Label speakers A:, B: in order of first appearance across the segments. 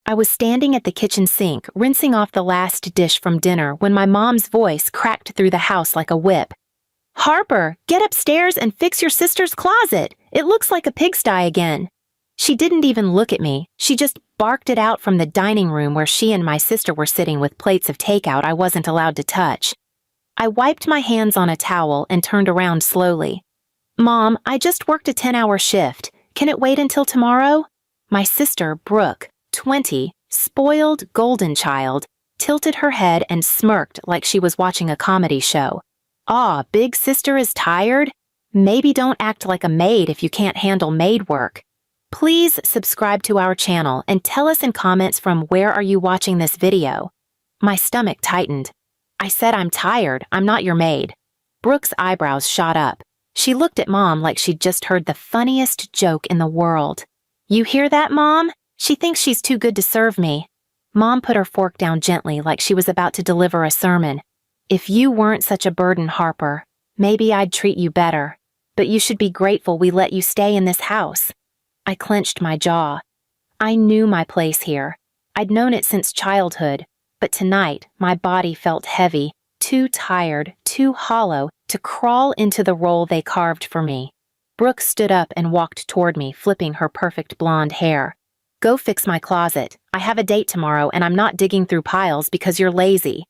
A: I was standing at the kitchen sink, rinsing off the last dish from dinner when my mom's voice cracked through the house like a whip. "Harper, get upstairs and fix your sister's closet. It looks like a pigsty again." She didn't even look at me. She just barked it out from the dining room where she and my sister were sitting with plates of takeout I wasn't allowed to touch. I wiped my hands on a towel and turned around slowly. "Mom, I just worked a 10-hour shift. Can it wait until tomorrow?" My sister, Brooke, 20, spoiled golden child, tilted her head and smirked like she was watching a comedy show. "Aw, big sister is tired? Maybe don't act like a maid if you can't handle maid work." Please subscribe to our channel and tell us in comments from where are you watching this video. My stomach tightened. I said I'm tired, I'm not your maid. Brooke's eyebrows shot up. She looked at Mom like she'd just heard the funniest joke in the world. "You hear that, Mom? She thinks she's too good to serve me." Mom put her fork down gently like she was about to deliver a sermon. "If you weren't such a burden, Harper, maybe I'd treat you better. But you should be grateful we let you stay in this house." I clenched my jaw. I knew my place here. I'd known it since childhood, but tonight my body felt heavy, too tired, too hollow to crawl into the role they carved for me. Brooke stood up and walked toward me, flipping her perfect blonde hair. "Go fix my closet. I have a date tomorrow and I'm not digging through piles because you're lazy."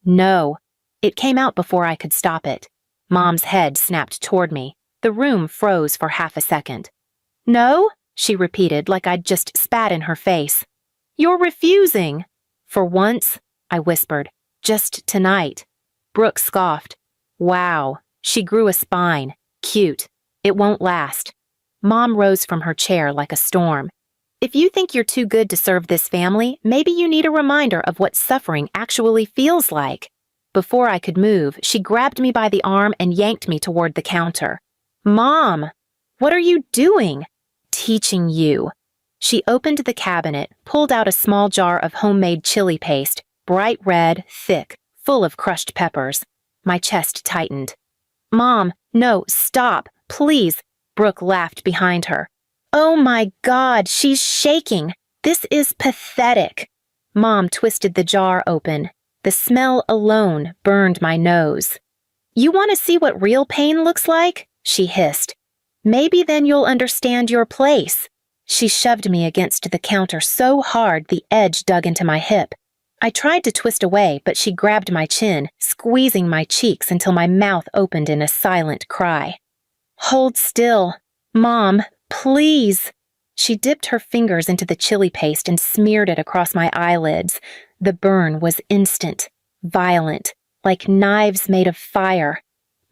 A: "No." It came out before I could stop it. Mom's head snapped toward me. The room froze for half a second. "No?" she repeated like I'd just spat in her face. "You're refusing." "For once," I whispered. "Just tonight." Brooke scoffed. "Wow." She grew a spine. "Cute. It won't last." Mom rose from her chair like a storm. "If you think you're too good to serve this family, maybe you need a reminder of what suffering actually feels like." Before I could move, she grabbed me by the arm and yanked me toward the counter. "Mom, what are you doing?" "Teaching you." She opened the cabinet, pulled out a small jar of homemade chili paste, bright red, thick, full of crushed peppers. My chest tightened. "Mom, no, stop, please." Brooke laughed behind her. "Oh my God, she's shaking. This is pathetic." Mom twisted the jar open. The smell alone burned my nose. "You want to see what real pain looks like?" she hissed. "Maybe then you'll understand your place." She shoved me against the counter so hard the edge dug into my hip. I tried to twist away, but she grabbed my chin, squeezing my cheeks until my mouth opened in a silent cry. "Hold still. Mom, please." She dipped her fingers into the chili paste and smeared it across my eyelids. The burn was instant, violent, like knives made of fire.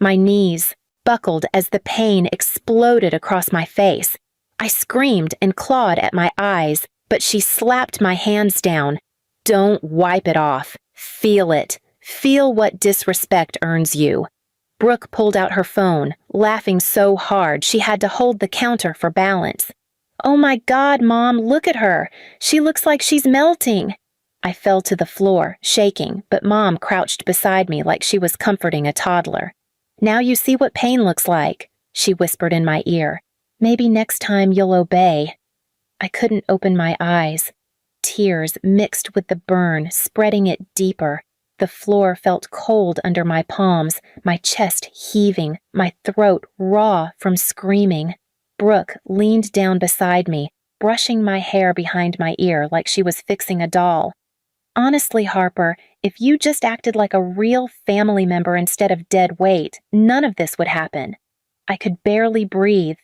A: My knees buckled as the pain exploded across my face. I screamed and clawed at my eyes, but she slapped my hands down. "Don't wipe it off. Feel it. Feel what disrespect earns you." Brooke pulled out her phone, laughing so hard she had to hold the counter for balance. "Oh my God, Mom, look at her. She looks like she's melting." I fell to the floor, shaking, but Mom crouched beside me like she was comforting a toddler. "Now you see what pain looks like," she whispered in my ear. "Maybe next time you'll obey." I couldn't open my eyes. Tears mixed with the burn, spreading it deeper. The floor felt cold under my palms, my chest heaving, my throat raw from screaming. Brooke leaned down beside me, brushing my hair behind my ear like she was fixing a doll. "Honestly, Harper, if you just acted like a real family member instead of dead weight, none of this would happen." I could barely breathe.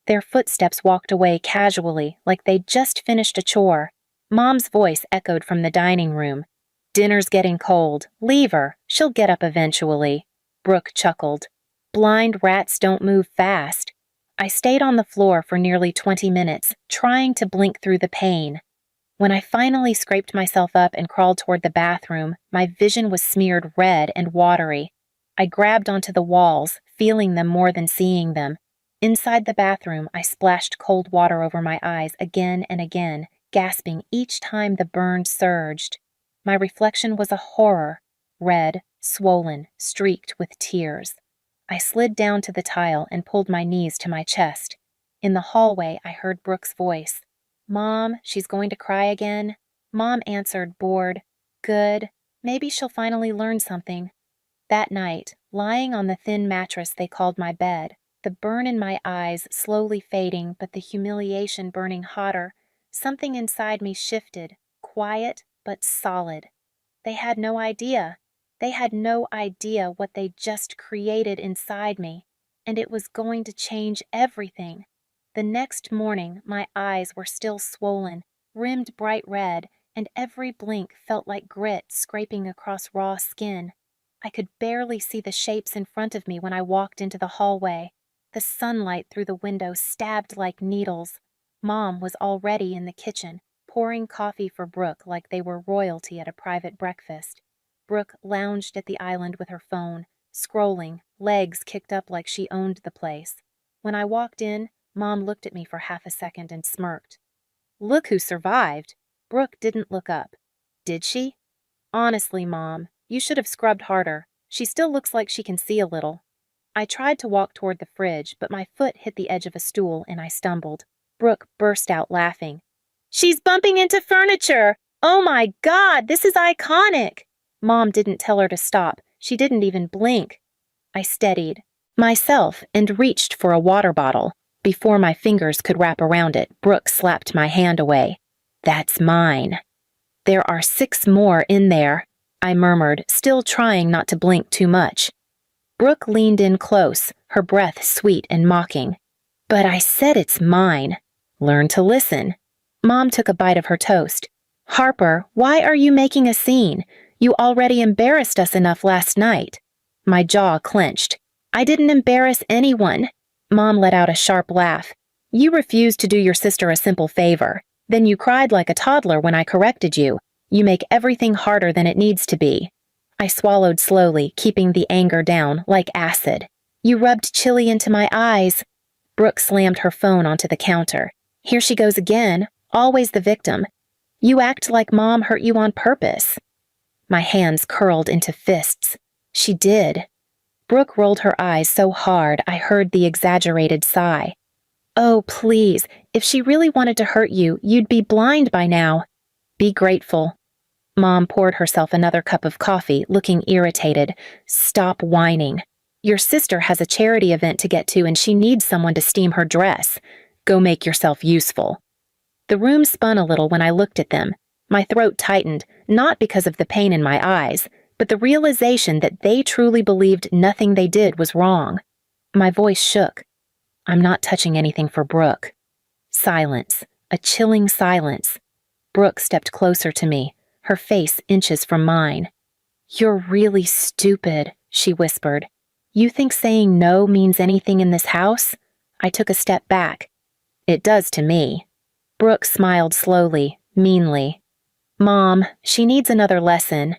A: Their footsteps walked away casually, like they'd just finished a chore. Mom's voice echoed from the dining room. "Dinner's getting cold. Leave her. She'll get up eventually." Brooke chuckled. "Blind rats don't move fast." I stayed on the floor for nearly 20 minutes, trying to blink through the pain. When I finally scraped myself up and crawled toward the bathroom, my vision was smeared red and watery. I grabbed onto the walls, feeling them more than seeing them. Inside the bathroom, I splashed cold water over my eyes again and again, gasping each time the burn surged. My reflection was a horror, red, swollen, streaked with tears. I slid down to the tile and pulled my knees to my chest. In the hallway, I heard Brooke's voice. "Mom, she's going to cry again." Mom answered, bored. Good. Maybe she'll finally learn something. That night, lying on the thin mattress they called my bed, the burn in my eyes slowly fading but the humiliation burning hotter, something inside me shifted, quiet but solid. They had no idea. They had no idea what they just created inside me, and it was going to change everything. The next morning, my eyes were still swollen, rimmed bright red, and every blink felt like grit scraping across raw skin. I could barely see the shapes in front of me when I walked into the hallway. The sunlight through the window stabbed like needles. Mom was already in the kitchen, pouring coffee for Brooke like they were royalty at a private breakfast. Brooke lounged at the island with her phone, scrolling, legs kicked up like she owned the place. When I walked in, Mom looked at me for half a second and smirked. Look who survived. Brooke didn't look up. Did she? Honestly, Mom, you should have scrubbed harder. She still looks like she can see a little. I tried to walk toward the fridge, but my foot hit the edge of a stool and I stumbled. Brooke burst out laughing. She's bumping into furniture! Oh my God, this is iconic! Mom didn't tell her to stop. She didn't even blink. I steadied myself and reached for a water bottle. Before my fingers could wrap around it, Brooke slapped my hand away. That's mine. There are 6 more in there, I murmured, still trying not to blink too much. Brooke leaned in close, her breath sweet and mocking. But I said it's mine. Learn to listen. Mom took a bite of her toast. Harper, why are you making a scene? You already embarrassed us enough last night. My jaw clenched. I didn't embarrass anyone. Mom let out a sharp laugh. You refused to do your sister a simple favor. Then you cried like a toddler when I corrected you. You make everything harder than it needs to be. I swallowed slowly, keeping the anger down like acid. You rubbed chili into my eyes. Brooke slammed her phone onto the counter. Here she goes again, always the victim. You act like Mom hurt you on purpose. My hands curled into fists. She did. Brooke rolled her eyes so hard I heard the exaggerated sigh. Oh, please, if she really wanted to hurt you, you'd be blind by now. Be grateful. Mom poured herself another cup of coffee, looking irritated. Stop whining. Your sister has a charity event to get to and she needs someone to steam her dress. Go make yourself useful. The room spun a little when I looked at them. My throat tightened, not because of the pain in my eyes, but the realization that they truly believed nothing they did was wrong. My voice shook. I'm not touching anything for Brooke. Silence. A chilling silence. Brooke stepped closer to me, her face inches from mine. You're really stupid, she whispered. You think saying no means anything in this house? I took a step back. It does to me. Brooke smiled slowly, meanly. Mom, she needs another lesson.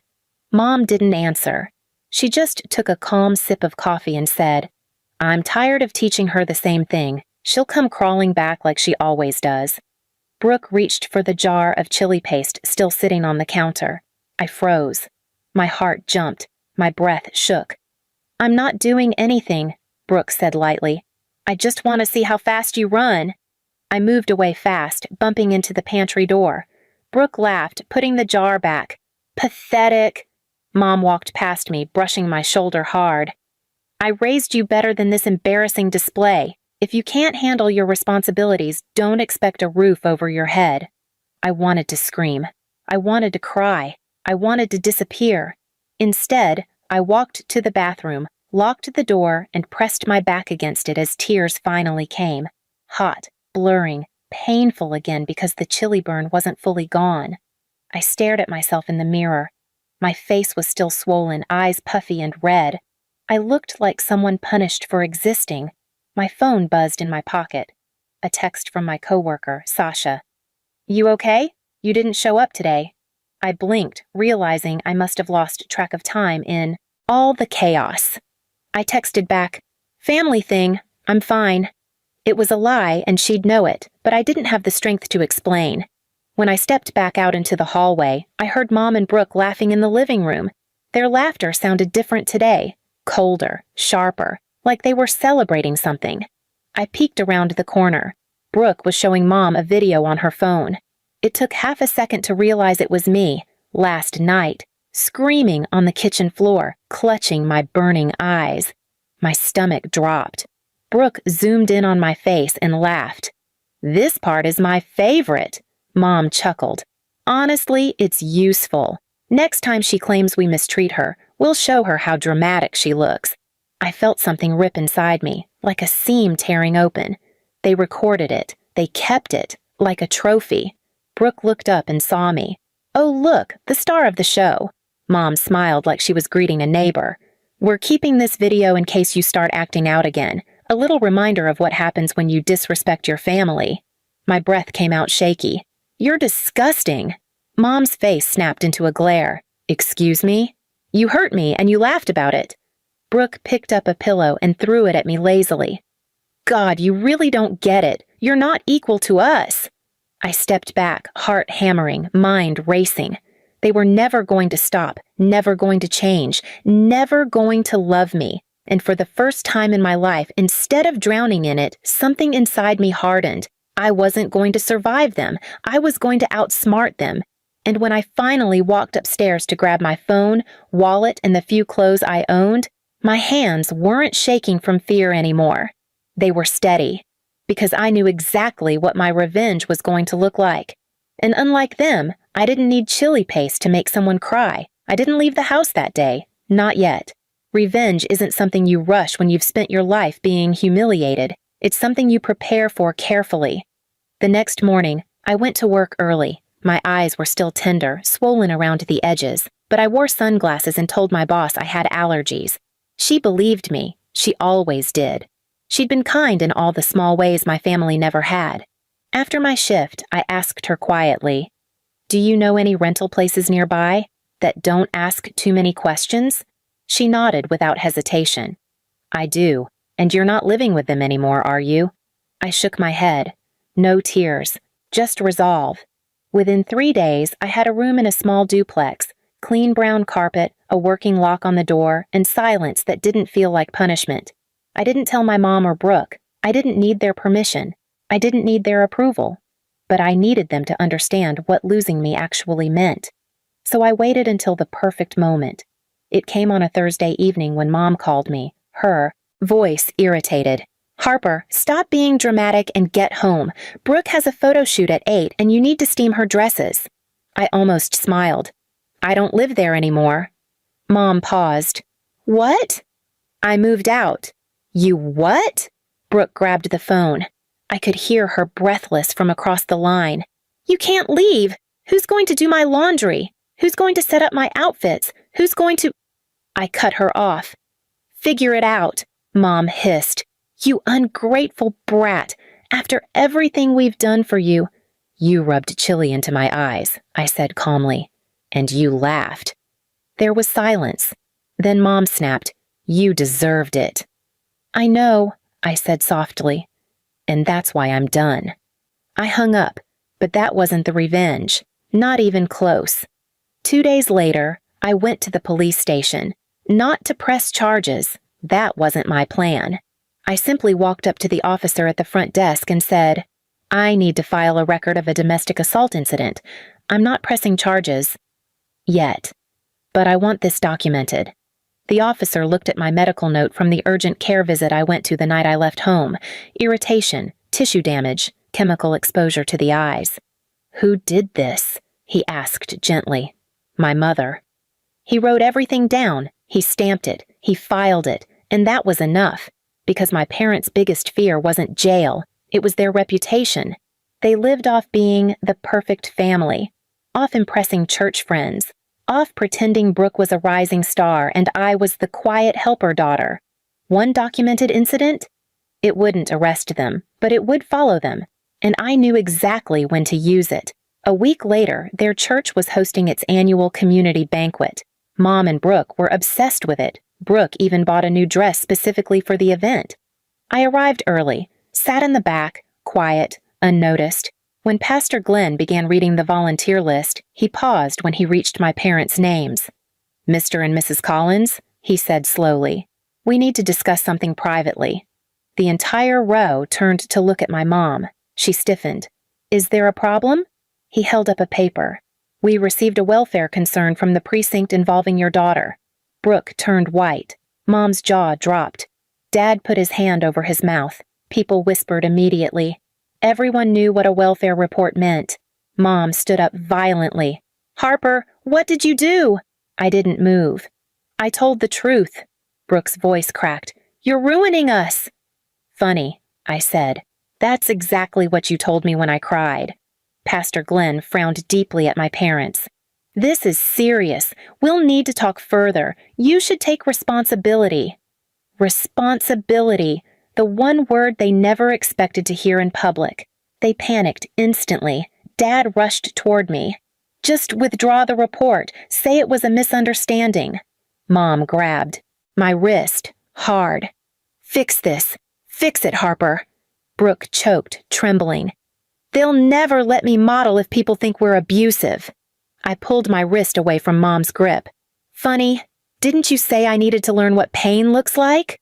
A: Mom didn't answer. She just took a calm sip of coffee and said, I'm tired of teaching her the same thing. She'll come crawling back like she always does. Brooke reached for the jar of chili paste still sitting on the counter. I froze. My heart jumped. My breath shook. I'm not doing anything, Brooke said lightly. I just want to see how fast you run. I moved away fast, bumping into the pantry door. Brooke laughed, putting the jar back. Pathetic. Mom walked past me, brushing my shoulder hard. I raised you better than this embarrassing display. If you can't handle your responsibilities, don't expect a roof over your head. I wanted to scream. I wanted to cry. I wanted to disappear. Instead, I walked to the bathroom, locked the door, and pressed my back against it as tears finally came. Hot, blurring, painful again because the chili burn wasn't fully gone. I stared at myself in the mirror. My face was still swollen, eyes puffy and red. I looked like someone punished for existing. My phone buzzed in my pocket. A text from my coworker, Sasha. You okay? You didn't show up today. I blinked, realizing I must have lost track of time in all the chaos. I texted back, family thing, I'm fine. It was a lie and she'd know it, but I didn't have the strength to explain. When I stepped back out into the hallway, I heard Mom and Brooke laughing in the living room. Their laughter sounded different today, colder, sharper, like they were celebrating something. I peeked around the corner. Brooke was showing Mom a video on her phone. It took half a second to realize it was me, last night, screaming on the kitchen floor, clutching my burning eyes. My stomach dropped. Brooke zoomed in on my face and laughed. "This part is my favorite," Mom chuckled. "Honestly, it's useful. Next time she claims we mistreat her, we'll show her how dramatic she looks." I felt something rip inside me, like a seam tearing open. They recorded it. They kept it, like a trophy. Brooke looked up and saw me. "Oh, look, the star of the show." Mom smiled like she was greeting a neighbor. "We're keeping this video in case you start acting out again. A little reminder of what happens when you disrespect your family." My breath came out shaky. "You're disgusting." Mom's face snapped into a glare. "Excuse me? You hurt me and you laughed about it." Brooke picked up a pillow and threw it at me lazily. "God, you really don't get it. You're not equal to us." I stepped back, heart hammering, mind racing. They were never going to stop, never going to change, never going to love me. And for the first time in my life, instead of drowning in it, something inside me hardened. I wasn't going to survive them. I was going to outsmart them. And when I finally walked upstairs to grab my phone, wallet, and the few clothes I owned, my hands weren't shaking from fear anymore. They were steady, because I knew exactly what my revenge was going to look like. And unlike them, I didn't need chili paste to make someone cry. I didn't leave the house that day. Not yet. Revenge isn't something you rush when you've spent your life being humiliated. It's something you prepare for carefully. The next morning, I went to work early. My eyes were still tender, swollen around the edges, but I wore sunglasses and told my boss I had allergies. She believed me. She always did. She'd been kind in all the small ways my family never had. After my shift, I asked her quietly, "Do you know any rental places nearby that don't ask too many questions?" She nodded without hesitation. "I do. And you're not living with them anymore, are you?" I shook my head. No tears, just resolve. Within 3 days, I had a room in a small duplex, clean brown carpet, a working lock on the door, and silence that didn't feel like punishment. I didn't tell my mom or Brooke. I didn't need their permission. I didn't need their approval. But I needed them to understand what losing me actually meant. So I waited until the perfect moment. It came on a Thursday evening when Mom called me, her voice irritated. "Harper, stop being dramatic and get home. Brooke has a photo shoot at 8 and you need to steam her dresses." I almost smiled. "I don't live there anymore." Mom paused. "What?" "I moved out." "You what?" Brooke grabbed the phone. I could hear her breathless from across the line. "You can't leave. Who's going to do my laundry? Who's going to set up my outfits? Who's going to—" I cut her off. "Figure it out," Mom hissed. "You ungrateful brat. After everything we've done for you—" "You rubbed chili into my eyes," I said calmly. "And you laughed." There was silence. Then Mom snapped, "You deserved it." "I know," I said softly. "And that's why I'm done." I hung up, but that wasn't the revenge. Not even close. 2 days later, I went to the police station. Not to press charges. That wasn't my plan. I simply walked up to the officer at the front desk and said, "I need to file a record of a domestic assault incident. I'm not pressing charges yet, but I want this documented." The officer looked at my medical note from the urgent care visit I went to the night I left home. Irritation, tissue damage, chemical exposure to the eyes. "Who did this?" he asked gently. "My mother." He wrote everything down. He stamped it. He filed it. And that was enough. Because my parents' biggest fear wasn't jail. It was their reputation. They lived off being the perfect family, off impressing church friends, off pretending Brooke was a rising star and I was the quiet helper daughter. One documented incident? It wouldn't arrest them, but it would follow them. And I knew exactly when to use it. A week later, their church was hosting its annual community banquet. Mom and Brooke were obsessed with it. Brooke even bought a new dress specifically for the event. I arrived early, sat in the back, quiet, unnoticed. When Pastor Glenn began reading the volunteer list, he paused when he reached my parents' names. "Mr. and Mrs. Collins," he said slowly, "we need to discuss something privately." The entire row turned to look at my mom. She stiffened. "Is there a problem?" He held up a paper. We received a welfare concern from the precinct involving your daughter. Brooke turned white. Mom's jaw dropped. Dad put his hand over his mouth. People whispered immediately. Everyone knew what a welfare report meant. Mom stood up violently. "Harper, what did you do?" I didn't move. "I told the truth." Brooke's voice cracked. "You're ruining us." "Funny," I said. "That's exactly what you told me when I cried." Pastor Glenn frowned deeply at my parents. "This is serious. We'll need to talk further. You should take responsibility." Responsibility, the one word they never expected to hear in public. They panicked instantly. Dad rushed toward me. "Just withdraw the report. Say it was a misunderstanding." Mom grabbed my wrist, hard. "Fix this. Fix it, Harper." Brooke choked, trembling. "They'll never let me model if people think we're abusive." I pulled my wrist away from Mom's grip. "Funny, didn't you say I needed to learn what pain looks like?"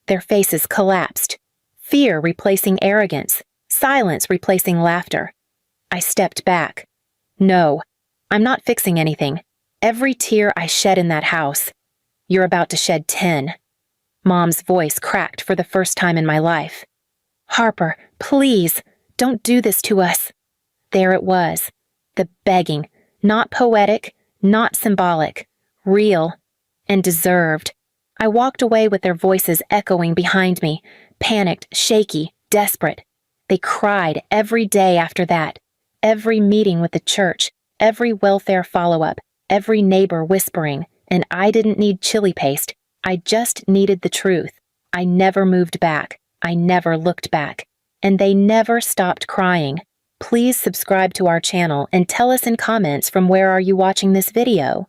A: Their faces collapsed. Fear replacing arrogance. Silence replacing laughter. I stepped back. "No, I'm not fixing anything. Every tear I shed in that house, you're about to shed 10. Mom's voice cracked for the first time in my life. "Harper, please, don't do this to us." There it was. The begging. Not poetic, not symbolic. Real. And deserved. I walked away with their voices echoing behind me, panicked, shaky, desperate. They cried every day after that. Every meeting with the church, every welfare follow-up, every neighbor whispering, and I didn't need chili paste. I just needed the truth. I never moved back. I never looked back. And they never stopped crying. Please subscribe to our channel and tell us in comments from where are you watching this video.